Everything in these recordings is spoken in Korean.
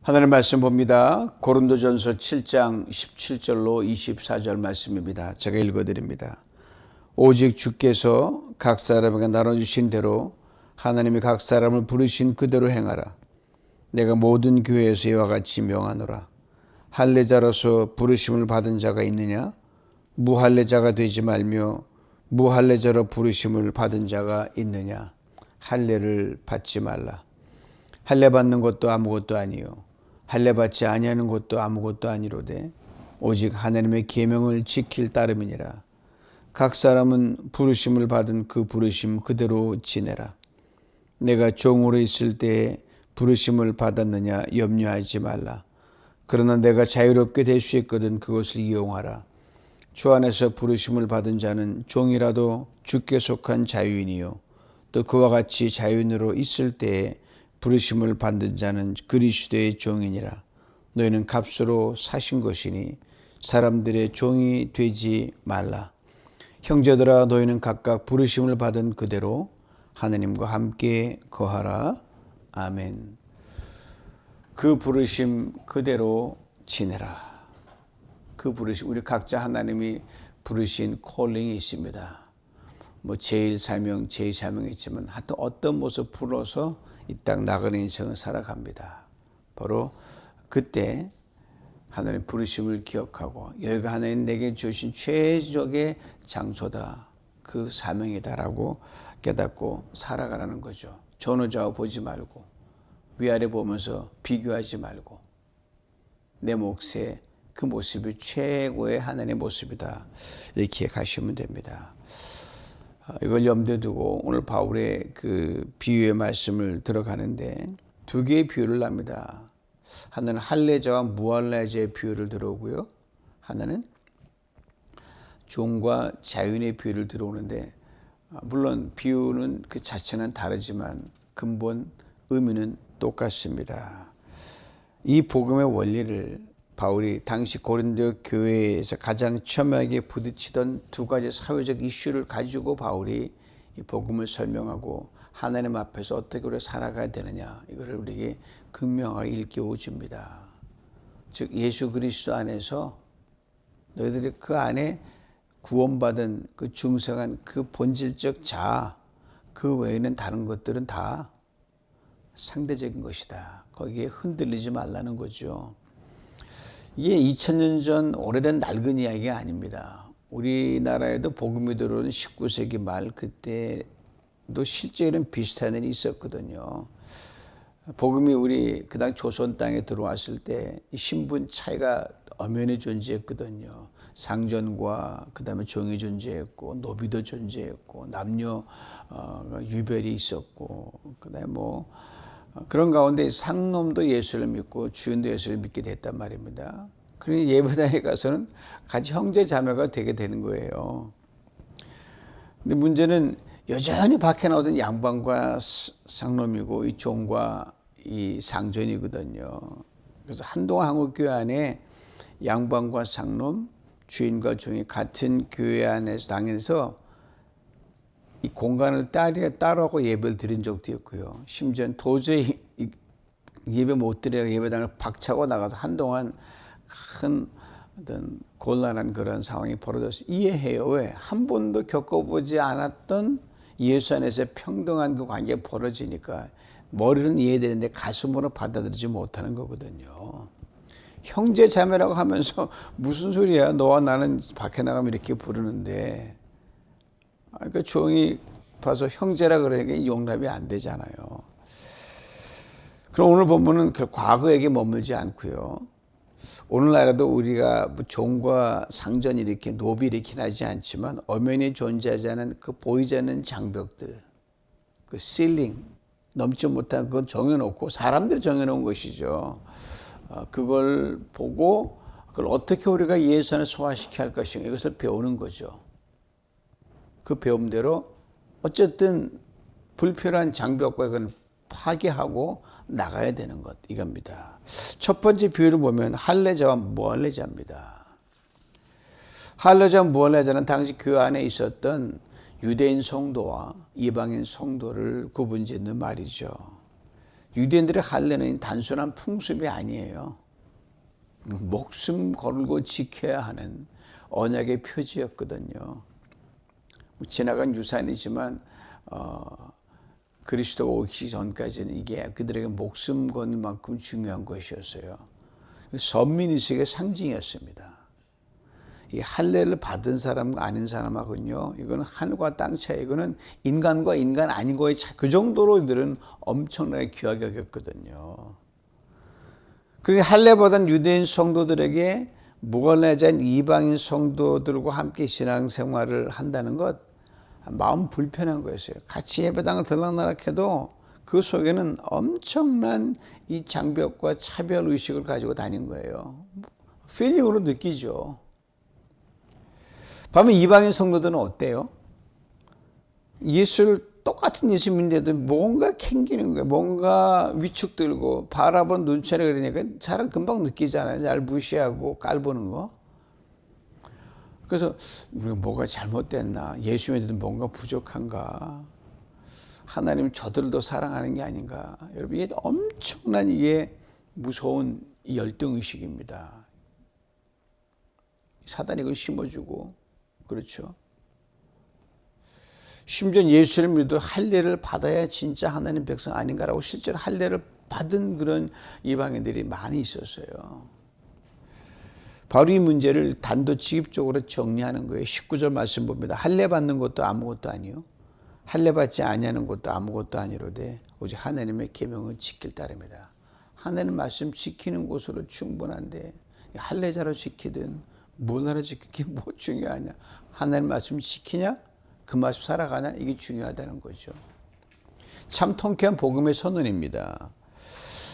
하나님 말씀 봅니다. 고린도전서 7장 17절로 24절 말씀입니다. 제가 읽어드립니다. 오직 주께서 각 사람에게 나눠주신 대로 하나님이 각 사람을 부르신 그대로 행하라. 내가 모든 교회에서 이와 같이 명하노라. 할례자로서 부르심을 받은 자가 있느냐? 무할례자가 되지 말며 무할례자로 부르심을 받은 자가 있느냐? 할례를 받지 말라. 할례 받는 것도 아무것도 아니요 할례 받지 아니하는 것도 아무것도 아니로되 오직 하나님의 계명을 지킬 따름이니라. 각 사람은 부르심을 받은 그 부르심 그대로 지내라. 내가 종으로 있을 때에 부르심을 받았느냐 염려하지 말라. 그러나 내가 자유롭게 될 수 있거든 그것을 이용하라. 주 안에서 부르심을 받은 자는 종이라도 주께 속한 자유인이요 또 그와 같이 자유인으로 있을 때에 부르심을 받은 자는 그리스도의 종이니라. 너희는 값으로 사신 것이니 사람들의 종이 되지 말라. 형제들아 너희는 각각 부르심을 받은 그대로 하나님과 함께 거하라. 아멘. 그 부르심 그대로 지내라. 그 부르심, 우리 각자 하나님이 부르신 콜링이 있습니다. 제1사명, 제2사명이 있지만 하여튼 어떤 모습 불러서 이 땅 나가는 인생을 살아갑니다. 바로 그때 하나님 부르심을 기억하고 여기가 하나님 내게 주신 최적의 장소다. 그 사명이다라고 깨닫고 살아가라는 거죠. 전후좌우 보지 말고 위아래 보면서 비교하지 말고 내 몫의 그 모습이 최고의 하나님의 모습이다. 이렇게 가시면 됩니다. 이걸 염두에 두고 오늘 바울의 그 비유의 말씀을 들어가는데 두 개의 비유를 합니다. 하나는 할례자와 무할례자의 비유를 들어오고요. 하나는 종과 자유인의 비유를 들어오는데 물론 비유는 그 자체는 다르지만 근본 의미는 똑같습니다. 이 복음의 원리를 바울이 당시 고린도 교회에서 가장 첨예하게 부딪히던 두 가지 사회적 이슈를 가지고 바울이 이 복음을 설명하고 하나님 앞에서 어떻게 우리가 살아가야 되느냐 이거를 우리에게 극명하게 일깨워 줍니다. 즉 예수 그리스도 안에서 너희들이 그 안에 구원받은 그 중생한 그 본질적 자아 그 외에는 다른 것들은 다 상대적인 것이다. 거기에 흔들리지 말라는 거죠. 이게 2000년 전 오래된 낡은 이야기가 아닙니다. 우리나라에도 복음이 들어오는 19세기 말 그때도 실제 이런 비슷한 일이 있었거든요. 복음이 우리 그 당 조선 땅에 들어왔을 때 신분 차이가 엄연히 존재했거든요. 상전과 그다음에 종이 존재했고 노비도 존재했고 남녀 유별이 있었고 그다음에 그런 가운데 상놈도 예수를 믿고 주인도 예수를 믿게 됐단 말입니다. 그러니 예배당에 가서는 같이 형제 자매가 되게 되는 거예요. 근데 문제는 여전히 밖에 나오던 양반과 상놈이고 이 종과 이 상전이거든요. 그래서 한동안 한국교회 안에 양반과 상놈, 주인과 종이 같은 교회 안에서 당해서 이 공간을 따로하고 예배를 드린 적도 있고요. 심지어 도저히 예배 못 드리라 예배당을 박차고 나가서 한동안 큰 어떤 곤란한 그런 상황이 벌어졌어요. 이해해요. 왜? 한 번도 겪어보지 않았던 예수 안에서 평등한 그 관계가 벌어지니까 머리는 이해되는데 가슴으로 받아들이지 못하는 거거든요. 형제 자매라고 하면서 무슨 소리야? 너와 나는 밖에 나가면 이렇게 부르는데 그러니까 종이 봐서 형제라 그러니까 용납이 안 되잖아요. 그럼 오늘 본문은 과거 얘기 머물지 않고요. 오늘날에도 우리가 종과 상전이 이렇게 노비 이렇게 하지 않지만 엄연히 존재하지 않은 그 보이지 않는 장벽들, 그 실링 넘지 못한 그건 정해놓고 사람들 정해놓은 것이죠. 그걸 보고 그걸 어떻게 우리가 예수 안에 소화시켜야 할 것인가 이것을 배우는 거죠. 그 배움대로 어쨌든 불필요한 장벽과 그건 파괴하고 나가야 되는 것 이겁니다. 첫 번째 비유를 보면 할례자와 무할례자입니다. 할례자와 무할례자는 당시 교회 안에 있었던 유대인 성도와 이방인 성도를 구분짓는 말이죠. 유대인들의 할례는 단순한 풍습이 아니에요. 목숨 걸고 지켜야 하는 언약의 표지였거든요. 지나간 유산이지만 그리스도가 오기 전까지는 이게 그들에게 목숨 거는 만큼 중요한 것이었어요. 선민의식의 상징이었습니다. 이 할례를 받은 사람과 아닌 사람하고는요, 이거는 하늘과 땅 차이, 이거는 인간과 인간 아닌 거의 차이, 그 정도로 이들은 엄청나게 귀하게 여겼거든요. 그리고 할례받은 유대인 성도들에게 무관례자인 이방인 성도들과 함께 신앙생활을 한다는 것, 마음 불편한 거였어요. 같이 예배당을 들락날락해도 그 속에는 엄청난 이 장벽과 차별의식을 가지고 다닌 거예요. 필링으로 느끼죠. 반면 이방인 성도들은 어때요? 예수를 똑같은 예수님인데도 뭔가 캥기는 거예요. 뭔가 위축들고 바라보는 눈치를 그러니까 사람 금방 느끼잖아요. 잘 무시하고 깔보는 거. 그래서 우리가 뭐가 잘못됐나? 예수님한테도 뭔가 부족한가? 하나님은 저들을 더 사랑하는 게 아닌가? 여러분, 이게 엄청난 이게 무서운 열등의식입니다. 사단이 그걸 심어주고, 그렇죠. 심지어 예수를 믿어도 할례를 받아야 진짜 하나님 백성 아닌가라고 실제로 할례를 받은 그런 이방인들이 많이 있었어요. 바로 이 문제를 단도직입적으로 정리하는 거예요. 19절 말씀 봅니다. 할례 받는 것도 아무것도 아니요, 할례 받지 아니하는 것도 아무것도 아니로되 오직 하나님의 계명을 지킬 따름이다. 하나님 말씀 지키는 것으로 충분한데 할례자로 지키든 문화로 지키기 뭐 중요하냐? 하나님 말씀 지키냐? 그 말씀 살아가냐? 이게 중요하다는 거죠. 참 통쾌한 복음의 선언입니다.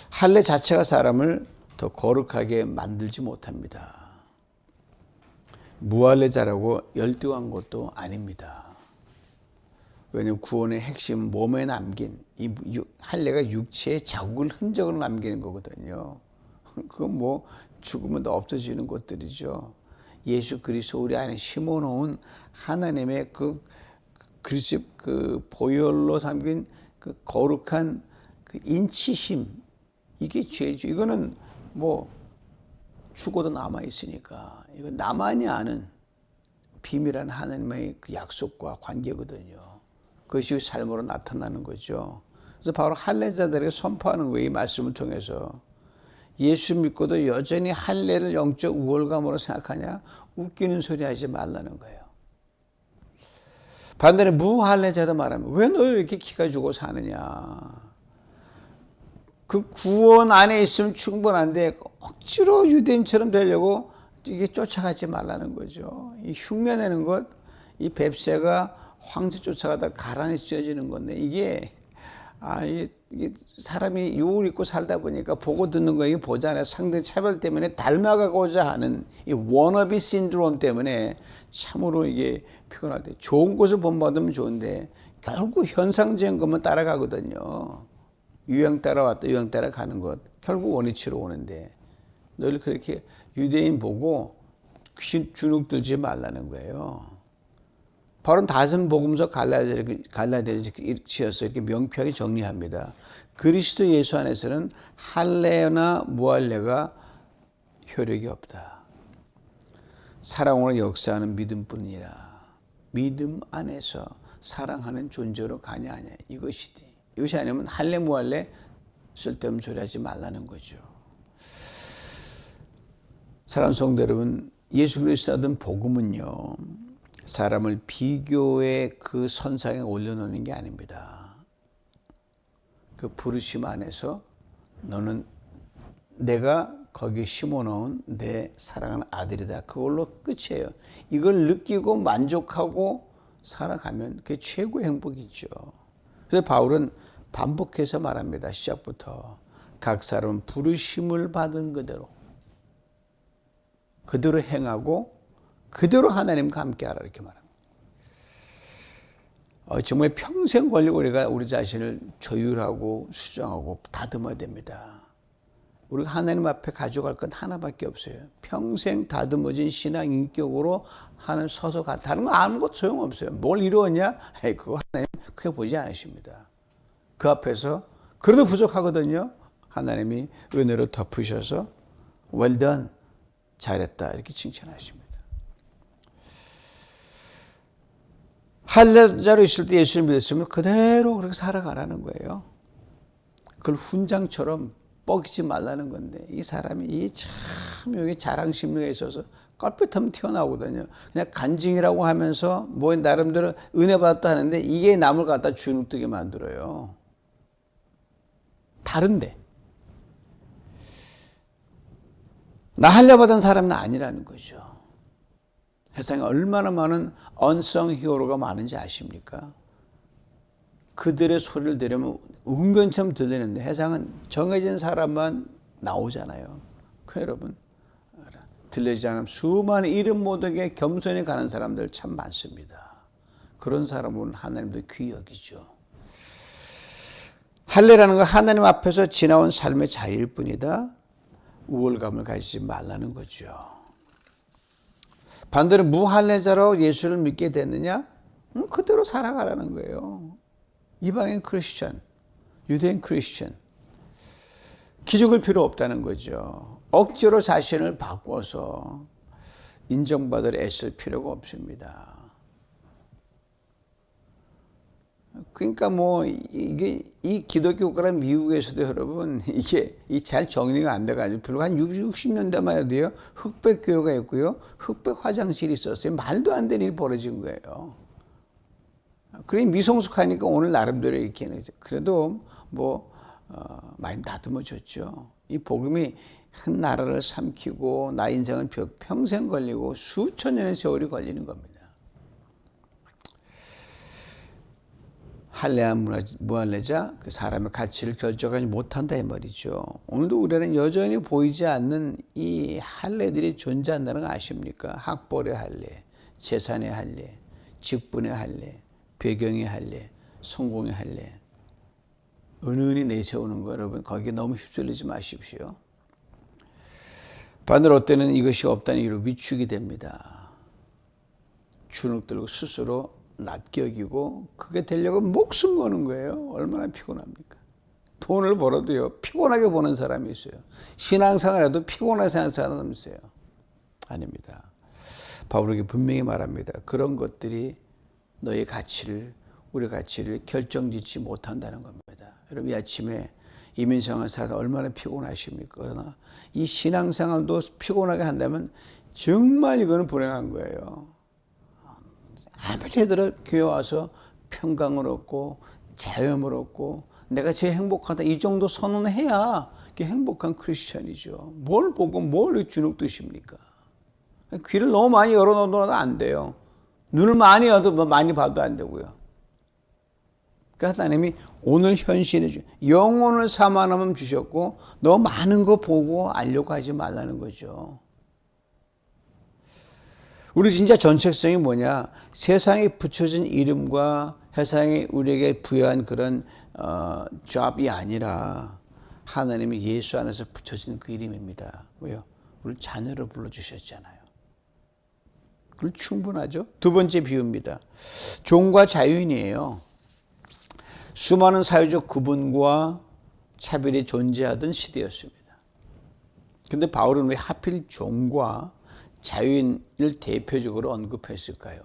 할례 자체가 사람을 더 거룩하게 만들지 못합니다. 무할례자라고 열등한 것도 아닙니다. 왜냐하면 구원의 핵심 몸에 남긴 이 할례가 육체의 자국을 흔적을 남기는 거거든요. 그건 뭐 죽으면 다 없어지는 것들이죠. 예수 그리스도 우리 안에 심어놓은 하나님의 그 보혈로 담긴 그 거룩한 그 인치심, 이게 죄죠. 이거는 뭐 죽어도 남아 있으니까 이건 나만이 아는 비밀한 하나님의 그 약속과 관계거든요. 그것이 삶으로 나타나는 거죠. 그래서 바로 할례자들에게 선포하는 거예요. 이 말씀을 통해서. 예수 믿고도 여전히 할례를 영적 우월감으로 생각하냐? 웃기는 소리 하지 말라는 거예요. 반대로 무할례자도 말하면 왜 너 이렇게 기가 죽어 사느냐? 그 구원 안에 있으면 충분한데 억지로 유대인처럼 되려고 이게 쫓아가지 말라는 거죠. 이 흉내내는 것, 이 뱁새가 황새 쫓아가다 가랑이 찢어지는 건데 이게 사람이 욕을 입고 살다 보니까 보고 듣는 거 이게 보잖아요. 상대 차별 때문에 닮아가고자 하는 이 워너비 신드롬 때문에 참으로 이게 피곤할 때 좋은 것을 본받으면 좋은데 결국 현상적인 것만 따라가거든요. 유행 따라왔다 유행 따라가는 것 결국 원위치로 오는데 늘 그렇게 유대인 보고 주눅들지 말라는 거예요. 바로 다섯 복음서 갈라디아서에서 이렇게 명쾌하게 정리합니다. 그리스도 예수 안에서는 할례나 무할례가 효력이 없다. 사랑으로 역사하는 믿음뿐이라. 믿음 안에서 사랑하는 존재로 가냐 아냐 이것이지. 이것이 아니면 할례 무할례 쓸데없는 소리 하지 말라는 거죠. 사랑하는 성도 여러분, 예수 그리스도 얻은 복음은요, 사람을 비교의 그 선상에 올려놓는 게 아닙니다. 그 부르심 안에서 너는 내가 거기에 심어놓은 내 사랑하는 아들이다. 그걸로 끝이에요. 이걸 느끼고 만족하고 살아가면 그게 최고의 행복이죠. 그래서 바울은 반복해서 말합니다. 시작부터 각 사람은 부르심을 받은 그대로 행하고 그대로 하나님과 함께하라 이렇게 말합니다. 정말 평생 걸리고 우리가 우리 자신을 조율하고 수정하고 다듬어야 됩니다. 우리가 하나님 앞에 가져갈 건 하나밖에 없어요. 평생 다듬어진 신앙 인격으로 하나님 서서 가. 다른 거 아무것도 소용없어요. 뭘 이루었냐? 그거 하나님 크게 보지 않으십니다. 그 앞에서 그래도 부족하거든요. 하나님이 은혜로 덮으셔서 well done, 잘했다 이렇게 칭찬하십니다. 할례자로 있을 때 예수를 믿었으면 그대로 그렇게 살아가라는 거예요. 그걸 훈장처럼 뻐기지 말라는 건데 이 사람이 참 여기 자랑심리가 있어서 껄핏하면 튀어나오거든요. 그냥 간증이라고 하면서 뭐 나름대로 은혜 받았다 하는데 이게 남을 갖다 주눅들게 만들어요. 다른데 나 할례 받은 사람은 아니라는 거죠. 세상에 얼마나 많은 언성 히어로가 많은지 아십니까? 그들의 소리를 들으면 웅변처럼 들리는데 세상은 정해진 사람만 나오잖아요. 그 여러분 들리지 않으면 수많은 이름 모르게 겸손히 가는 사람들 참 많습니다. 그런 사람은 하나님도 귀히 여기죠. 할례라는 건 하나님 앞에서 지나온 삶의 자유일 뿐이다. 우월감을 가지지 말라는 거죠. 반대로 무할례자로 예수를 믿게 됐느냐? 그대로 살아가라는 거예요. 이방인 크리스천, 유대인 크리스천. 기죽을 필요 없다는 거죠. 억지로 자신을 바꿔서 인정받을 애쓸 필요가 없습니다. 그러니까 이게 이 기독교 국가라 미국에서도 여러분 이게 잘 정리가 안 돼가지고 별로 한 60년대만 해도요 흑백 교회가 있고요 흑백 화장실이 있었어요. 말도 안 되는 일이 벌어진 거예요. 그러니 미성숙하니까 오늘 나름대로 이렇게 그래도 많이 다듬어졌죠. 이 복음이 한 나라를 삼키고 나 인생은 평생 걸리고 수천 년의 세월이 걸리는 겁니다. 할례와 무할례자 그 사람의 가치를 결정하지 못한다 이 말이죠. 오늘도 우리는 여전히 보이지 않는 이 할례들이 존재한다는 거 아십니까? 학벌의 할례, 재산의 할례, 직분의 할례, 배경의 할례, 성공의 할례. 은은히 내세우는 거 여러분 거기에 너무 휩쓸리지 마십시오. 반대로 어때는 이것이 없다는 이유로 위축이 됩니다. 주눅 들고 스스로 낮게 여기고 그게 되려고 목숨 거는 거예요. 얼마나 피곤합니까? 돈을 벌어도요 피곤하게 버는 사람이 있어요. 신앙생활에도 피곤하게 사는 사람이 있어요. 아닙니다. 바울에게 분명히 말합니다. 그런 것들이 너의 가치를 우리 가치를 결정짓지 못한다는 겁니다. 여러분 이 아침에 이민생활 살다 얼마나 피곤하십니까? 그러나 이 신앙생활도 피곤하게 한다면 정말 이거는 불행한 거예요. 아무리 애들은 교회 와서 평강을 얻고 자유함을 얻고 내가 제일 행복하다 이 정도 선언을 해야 행복한 크리스천이죠. 뭘 보고 뭘 주눅 드십니까? 귀를 너무 많이 열어놓으면 안 돼요. 눈을 많이 봐도 안 되고요. 그러니까 하나님이 오늘 현실에 영혼을 사만하면 주셨고 너무 많은 거 보고 알려고 하지 말라는 거죠. 우리 진짜 전책성이 뭐냐? 세상에 붙여진 이름과 세상이 우리에게 부여한 그런 잡이 아니라 하나님이 예수 안에서 붙여진 그 이름입니다. 왜요? 우리 자녀로 불러주셨잖아요. 그럼 충분하죠? 두 번째 비유입니다. 종과 자유인이에요. 수많은 사회적 구분과 차별이 존재하던 시대였습니다. 그런데 바울은 왜 하필 종과 자유인을 대표적으로 언급했을까요?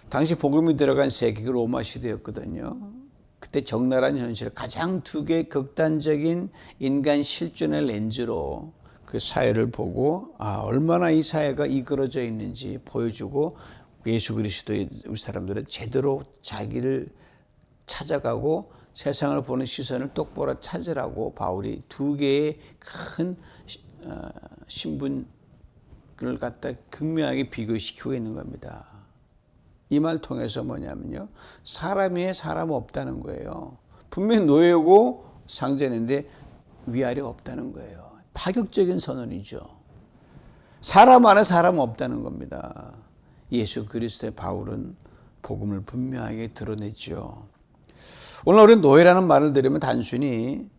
당시 복음이 들어간 세계가 로마 시대였거든요. 그때 적나라한 현실, 가장 두 개의 극단적인 인간 실존의 렌즈로 그 사회를 보고 얼마나 이 사회가 이끌어져 있는지 보여주고 예수 그리스도의 우리 사람들은 제대로 자기를 찾아가고 세상을 보는 시선을 똑바로 찾으라고 바울이 두 개의 큰 신분을 갖다 극명하게 비교시키고 있는 겁니다. 이 말 통해서 뭐냐면요, 사람 위에 사람 없다는 거예요. 분명히 노예고 상전인데 위아래 없다는 거예요. 파격적인 선언이죠. 사람 안에 사람 없다는 겁니다. 예수 그리스도의 바울은 복음을 분명하게 드러냈죠. 오늘 우리는 노예라는 말을 들으면 단순히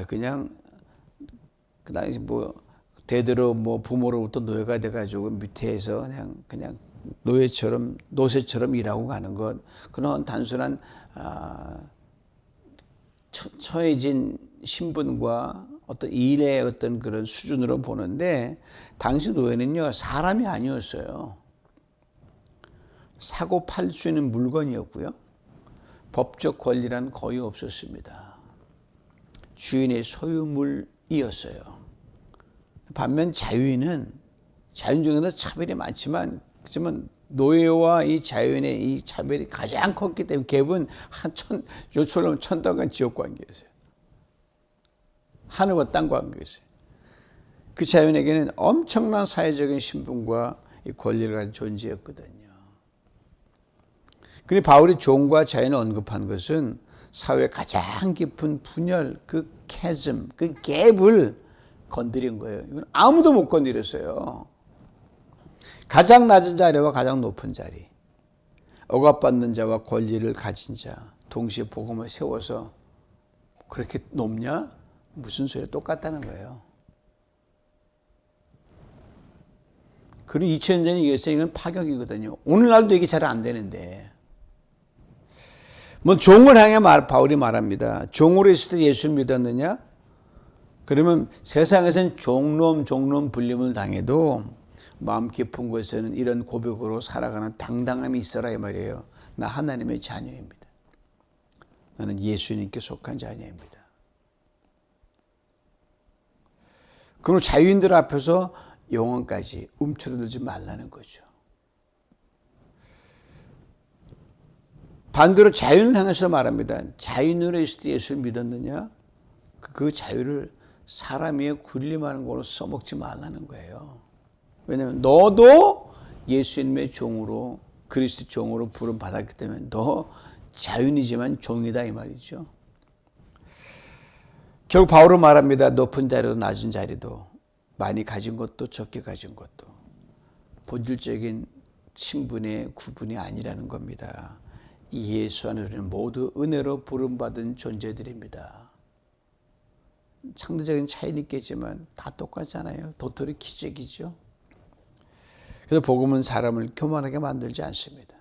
그냥 그 당시 대대로 부모로부터 노예가 돼가지고 밑에서 그냥 노새처럼 일하고 가는 것, 그런 단순한 처해진 신분과 어떤 일의 어떤 그런 수준으로 보는데 당시 노예는요 사람이 아니었어요. 사고 팔 수 있는 물건이었고요. 법적 권리란 거의 없었습니다. 주인의 소유물이었어요. 반면 자유인은 자유인 중에도 차별이 많지만 그렇지만 노예와 이 자유인의 이 차별이 가장 컸기 때문에 갭은 요처럼 천당과 지옥 관계였어요. 하늘과 땅 관계였어요. 그 자유인에게는 엄청난 사회적인 신분과 이 권리를 가진 존재였거든요. 그런데 바울이 종과 자유인을 언급한 것은 사회의 가장 깊은 분열, 그 chasm, 그 갭을 건드린 거예요. 이건 아무도 못 건드렸어요. 가장 낮은 자리와 가장 높은 자리, 억압받는 자와 권리를 가진 자, 동시에 복음을 세워서 그렇게 높냐? 무슨 소리야? 똑같다는 거예요. 그리고 2000년 전에 이것은 이건 파격이거든요. 오늘날도 이게 잘 안 되는데. 뭐 종을 향해 바울이 말합니다. 종으로 있을 때 예수를 믿었느냐? 그러면 세상에서는 종놈 불림을 당해도 마음 깊은 곳에서는 이런 고백으로 살아가는 당당함이 있어라 이 말이에요. 나 하나님의 자녀입니다. 나는 예수님께 속한 자녀입니다. 그럼 자유인들 앞에서 영혼까지 움츠러들지 말라는 거죠. 반대로 자유인을 향해서 말합니다. 자유인으로 있을 때 예수를 믿었느냐? 그 자유를 사람 위에 군림하는 걸로 써먹지 말라는 거예요. 왜냐하면 너도 예수님의 종으로 그리스도 종으로 부름 받았기 때문에 너 자유인이지만 종이다 이 말이죠. 결국 바울은 말합니다. 높은 자리도 낮은 자리도 많이 가진 것도 적게 가진 것도 본질적인 신분의 구분이 아니라는 겁니다. 예수 안에 우리는 모두 은혜로 부름받은 존재들입니다. 상대적인 차이는 있겠지만 다 똑같잖아요. 도토리 기적이죠. 그래서 복음은 사람을 교만하게 만들지 않습니다.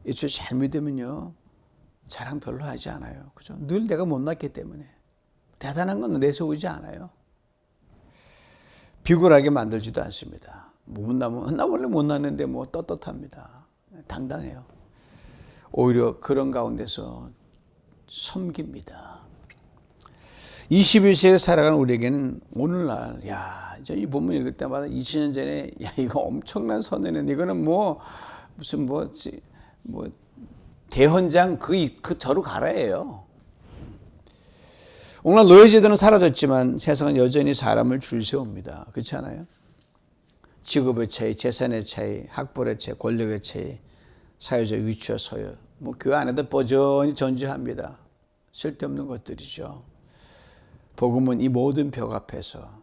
예수 잘 믿으면요 자랑 별로 하지 않아요. 그죠? 늘 내가 못났기 때문에 대단한 건 내세우지 않아요. 비굴하게 만들지도 않습니다. 못나면 나 원래 못났는데 뭐 떳떳합니다. 당당해요. 오히려 그런 가운데서 섬깁니다. 21세기에 살아가는 우리에게는 오늘날 이 본문 읽을 때마다 20년 전에 이거 엄청난 선언은 이거는 무슨 대헌장 그 저로 가라예요. 오늘 노예제도는 사라졌지만 세상은 여전히 사람을 줄 세웁니다. 그렇지 않아요? 직업의 차이, 재산의 차이, 학벌의 차이, 권력의 차이, 사회적 위치와 서열, 교회 안에도 버전히 존재합니다. 쓸데없는 것들이죠. 복음은 이 모든 벽 앞에서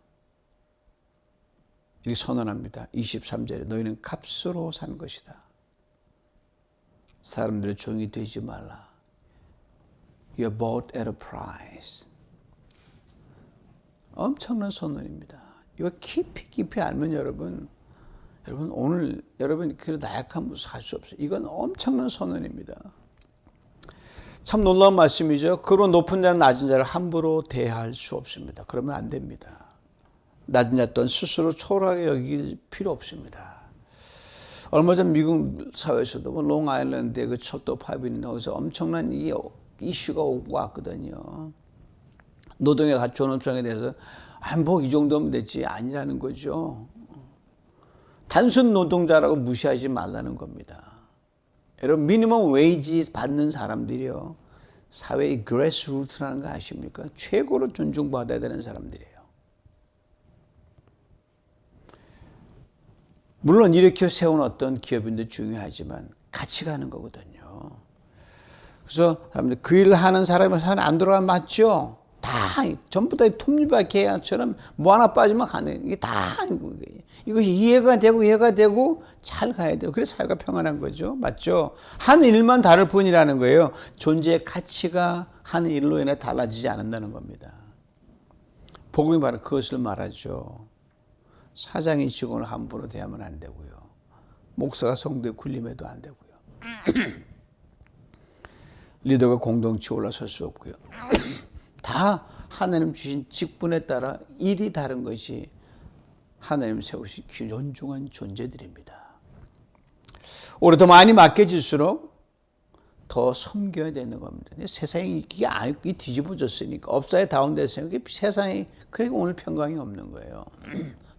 이렇게 선언합니다. 23절에 너희는 값으로 산 것이다. 사람들의 종이 되지 말라. You're bought at a price. 엄청난 선언입니다. 이거 깊이 알면 여러분 오늘 여러분 그 나약한 모습 할 수 없어요. 이건 엄청난 선언입니다. 참 놀라운 말씀이죠. 그로 높은 자는 낮은 자를 함부로 대할 수 없습니다. 그러면 안 됩니다. 낮은 자 또한 스스로 초라하게 여길 필요 없습니다. 얼마 전 미국 사회에서도 롱아일랜드의 그 철도 파업이 나와서 엄청난 이 이슈가 오고 왔거든요. 노동의 가치 존엄성에 대해서 이 정도면 됐지 아니라는 거죠. 단순 노동자라고 무시하지 말라는 겁니다. 여러분 미니멈 웨이지 받는 사람들이요. 사회의 그래스루트라는 거 아십니까? 최고로 존중받아야 되는 사람들이에요. 물론 이렇게 세운 어떤 기업인도 중요하지만 같이 가는 거거든요. 그래서 그 일을 하는 사람이 안 들어가면 맞죠? 다 전부 다 톱니바퀴 계약처럼 뭐 하나 빠지면 가는 이게 다 이것이 이해가 되고 잘 가야 돼요. 그래서 사회가 평안한 거죠. 맞죠? 한 일만 다를 뿐이라는 거예요. 존재의 가치가 한 일로 인해 달라지지 않는다는 겁니다. 복음이 바로 그것을 말하죠. 사장이 직원을 함부로 대하면 안 되고요. 목사가 성도에 군림해도 안 되고요. 리더가 공동체에 올라설 수 없고요. 다 하나님 주신 직분에 따라 일이 다른 것이 하나님 세우신 존중한 존재들입니다. 오히려 더 많이 맡겨질수록 더 섬겨야 되는 겁니다. 세상이 이게 뒤집어졌으니까, 업사에 다운됐으니까 세상이, 그러니까 오늘 평강이 없는 거예요.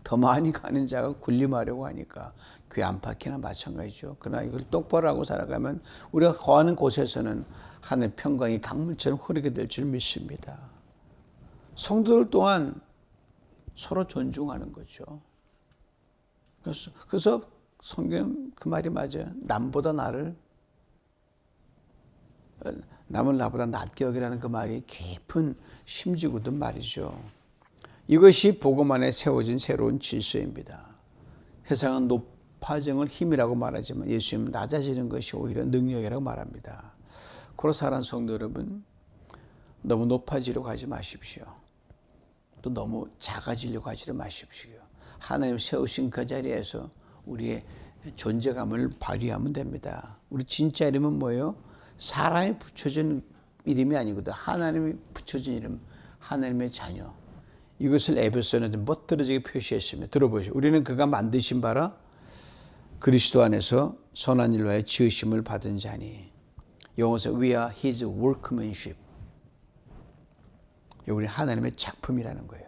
더 많이 가는 자가 군림하려고 하니까 교회 안팎이나 마찬가지죠. 그러나 이걸 똑바로 하고 살아가면 우리가 거하는 곳에서는 하나님의 평강이 강물처럼 흐르게 될 줄 믿습니다. 성도들 또한 서로 존중하는 거죠. 그래서 성경 그 말이 맞아요. 남을 나보다 낮게 여기라는 그 말이 깊은 심지거든 말이죠. 이것이 복음 안에 세워진 새로운 질서입니다. 세상은 높아짐을 힘이라고 말하지만 예수님은 낮아지는 것이 오히려 능력이라고 말합니다. 그래서 사랑하는 성도 여러분, 너무 높아지려고 하지 마십시오. 또 너무 작아지려고 하지 마십시오. 하나님 세우신 그 자리에서 우리의 존재감을 발휘하면 됩니다. 우리 진짜 이름은 뭐예요? 사람이 붙여준 이름이 아니거든. 하나님이 붙여준 이름, 하나님의 자녀. 이것을 에베소서는 멋들어지게 표시했습니다. 들어보시죠. 우리는 그가 만드신 바라 그리스도 안에서 선한 일로 하여 지으심을 받은 자니. 영어에서 we are his workmanship. 우리 하나님의 작품이라는 거예요.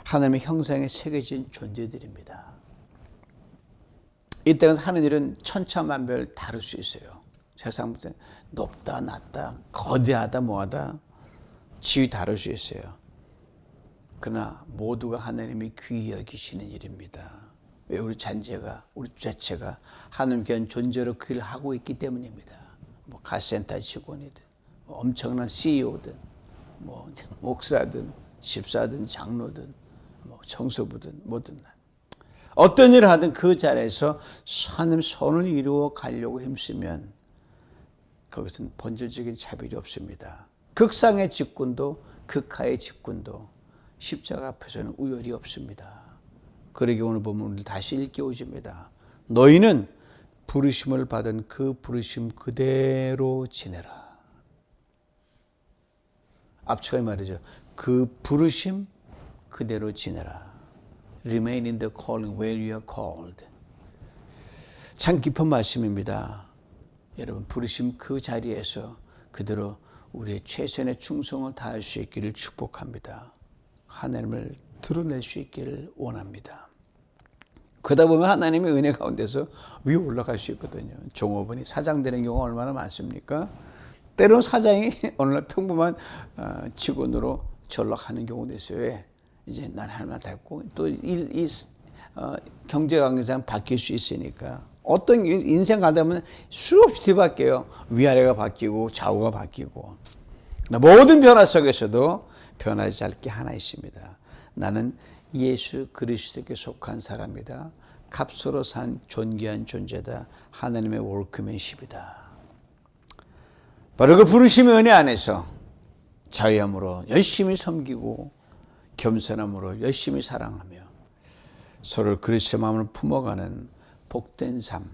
하나님의 형상에 새겨진 존재들입니다. 이 땅에서 하는 일은 천차만별 다를 수 있어요. 세상 무슨 높다 낮다 거대하다 뭐하다 지위 다를 수 있어요. 그러나 모두가 하나님이 귀히 여기시는 일입니다. 왜? 우리 자체가 하나님 귀한 존재로 그 일을 하고 있기 때문입니다. 뭐 가센터 직원이든 뭐 엄청난 CEO든 뭐 목사든 집사든 장로든 뭐 청소부든 뭐든 어떤 일을 하든 그 자리에서 하나님 선을 이루어 가려고 힘쓰면 그것은 본질적인 차별이 없습니다. 극상의 직분도 극하의 직분도 십자가 앞에서는 우열이 없습니다. 그러기 오늘 보면 우리를 다시 일깨워줍니다. 너희는 부르심을 받은 그 부르심 그대로 지내라. 앞처가 말이죠. 그 부르심 그대로 지내라. Remain in the calling where you are called. 참 깊은 말씀입니다. 여러분, 부르심 그 자리에서 그대로 우리의 최선의 충성을 다할 수 있기를 축복합니다. 하나님을 드러낼 수 있기를 원합니다. 그러다 보면 하나님의 은혜 가운데서 위에 올라갈 수 있거든요. 종업원이 사장 되는 경우가 얼마나 많습니까? 때로는 사장이 어느 날 평범한 직원으로 전락하는 경우도 있어요. 이제 난 할 말 다 했고 또 경제 관계상 바뀔 수 있으니까 어떤 인생 가다 보면 수없이 뒤바뀌어요. 위아래가 바뀌고 좌우가 바뀌고 모든 변화 속에서도 변하지 않을 게 하나 있습니다. 나는 예수 그리스도께 속한 사람이다. 값으로 산 존귀한 존재다. 하나님의 워크맨십이다. 바로 그 부르심의 은혜 안에서 자유함으로 열심히 섬기고 겸손함으로 열심히 사랑하며 서로를 그리스도의 마음을 품어가는 복된 삶,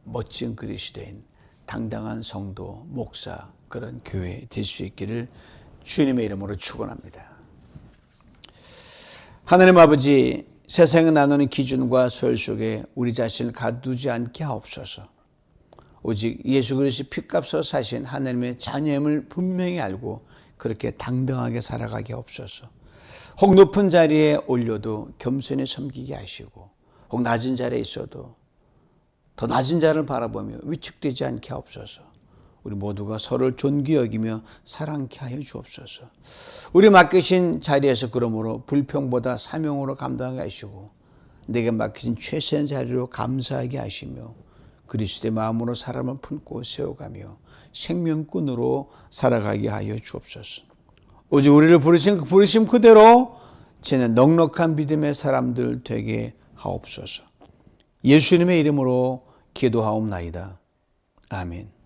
멋진 그리스도인, 당당한 성도, 목사, 그런 교회 될 수 있기를 주님의 이름으로 축원합니다. 하나님 아버지, 세상에 나누는 기준과 소열 속에 우리 자신을 가두지 않게 하옵소서. 오직 예수 그리스도 피값으로 사신 하나님의 자녀임을 분명히 알고 그렇게 당당하게 살아가게 하옵소서. 혹 높은 자리에 올려도 겸손히 섬기게 하시고 혹 낮은 자리에 있어도 더 낮은 자를 바라보며 위축되지 않게 하옵소서. 우리 모두가 서로를 존귀 여기며 사랑케 하여 주옵소서. 우리 맡기신 자리에서 그러므로 불평보다 사명으로 감당하게 하시고 내게 맡기신 최선의 자리로 감사하게 하시며 그리스도의 마음으로 사람을 품고 세워가며 생명꾼으로 살아가게 하여 주옵소서. 오직 우리를 부르신 그 부르심 그대로 지는 넉넉한 믿음의 사람들 되게 하옵소서. 예수님의 이름으로 기도하옵나이다. 아멘.